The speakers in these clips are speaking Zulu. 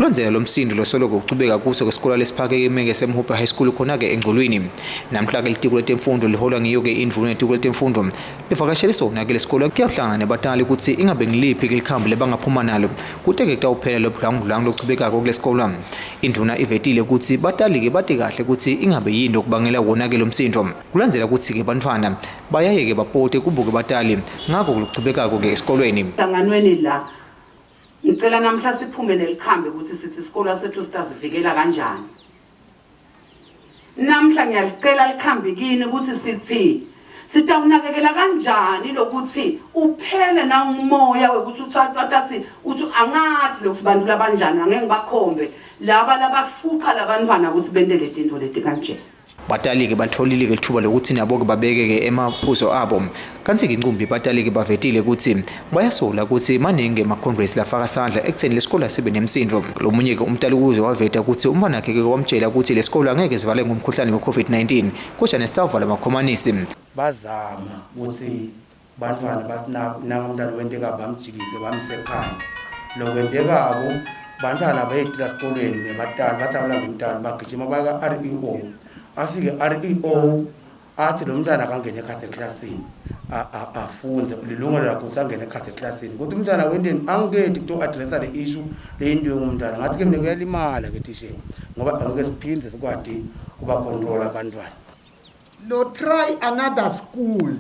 Kulandzela lo msindo losoloko uqhubeka kuso kwesikole lesiphakeme ngesemhuphe high school khona ke eNgcolweni. Namhla ke litiko letemfundo liholwa ngiyo ke indvuna yetiko letemfundo livakashele sona ke lesikole kuyahlangana nebatali ukuthi ingabe ngiliphi ke likhambi lebangaphuma nalo kute ke kutawuphela lo budlangudlangu loqhubekako kulesikole. Indvuna ivetile ukuthi batali ke bate kahle ukuthi ingabe yini okubangela wona ke lo msindo. Kulandzela ukuthi ke bantwana bayaye ke bapote kubuke batali ngakho kuqhubekako ke esikolweni. Hlanganweni la ngicela namhla siphume nelikhambi ukuthi sithi isikole sethu sitazivikela kanjani. Namhla ngiyacela likhambi kini ukuthi sithi sitawunakekela kanjani lokuthi uphele na umoya wekuthi uthathathi uthi angathi lo bantu labanjani angeke ngibakhombe laba labafuqa labantwana ukuthi bende le zinto leti kanje. Batali ke batholile ke lithuba lokuthi nabo ke babeke ke emaphuzo abo. Kanti ke incumbi batali ke bavetile ukuthi bayasola ukuthi maningi ema-congress lafaka sandla ekutheni lesikole sibe nemsindo. Lo munye ke umtali kuze waveta ukuthi umntwana wakhe ke wamtshela ukuthi lesikole angeke sivale ngomkhuhlane we-COVID-19 kusha nesitavala amakhomanisi. Bazama ukuthi bantwana basinaka umntwana wenteka bamjikise bamsekhaya. Lo wentekabo bantwana bayedila esikolweni nebatali bathabula ngomntwana bagijima baka REO. Afike REO athi lo mntwana akangene ekhasi eklasini afunze lilungelo lakho usangene ekhasi eklasini ukuthi umntwana wendeni angeke to addressa le issue leyinto yomntwana ngathi ke mina kuyalimala ke thishe ngoba angeke siphinde sikwadi kuba control abantwana. Lo try another school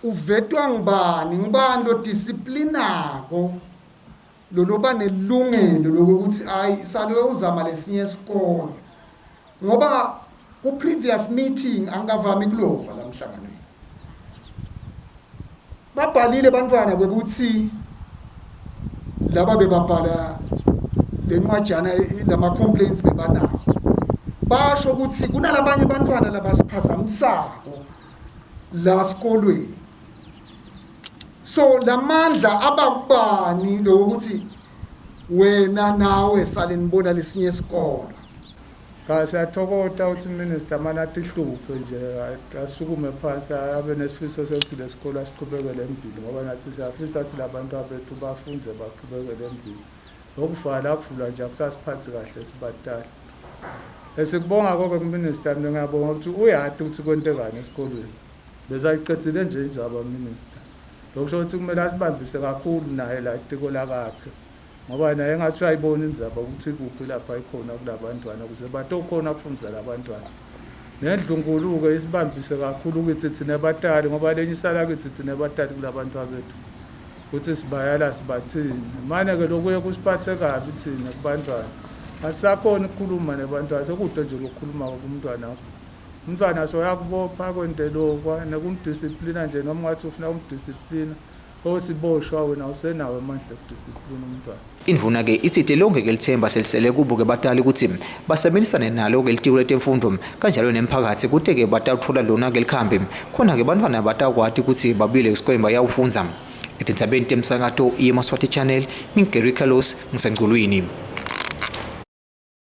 uvetwa ngibani lo disciplinako lo ba nelungelo lokuthi ayi salo uzama lesinye isikole ngoba ku previous meeting angavami kulova la mhlanganweni babhalile bantwana bekuthi laba bebabhala lencwajana lama complaints bebanawo basho ukuthi kunalabanye bantwana labasiphazamisako la sikolweni. So lamandla abakubani lokuthi wena nawe sale nibona lesinye isikole. Siyathokoza ukuthi minister manathi hluphe nje asukume phansi abe nesifiso sokuthi lesikole asiqhubekele empilo ngoba nathi siyafisa ukuthi labantu abethu bafunde baqhubekele empilo. Lokufala kuvula nje akusasiphathi kahle sibatali. Esikubonga konke kuminister mina ngiyabonga ukuthi uyati ukuthi kwentekani esikolweni. Bezayiqedile nje indzaba minister. Lokusho ukuthi kumele asibambise kakhulu naye la itiko lakhe. Ngoba naye engathi ayibona indzaba ukuthi kuphi lapha ikhona kulabantwana ukuze batokhona ukufundisa labantwana. Nendlunkulu-ke isibambise kakhulu ukuthi thina batali ngoba lenye isala kithi thina batali kulabantwana bethu. Ukuthi sibayala sibathini. Manje-ke lokuye kusiphathe kabi thina kubantwana. Asisakhona ukukhuluma nebantwana sekude nje lokukhuluma kumntwana wakho. Umntwana soyakubopha kwentelokwa nekumdisciplina nje noma ngathi ufuna umdisciplina osiboshwa wena usenawe amandla okudisciplina umntwana. Indvuna ke itsite lonke ke lithemba selisele kubo ke batali ukuthi basebelisane nalo ke litiko letemfundo kanjalo nemphakathi kuthi ke batawuthola lona ke likhambi khona ke bantwana batakwati ukuthi babile esikoleni bayawufunza. Etintsabeni temsakato yeSiswati channel ngingeri Carlos ngiseNgcolweni.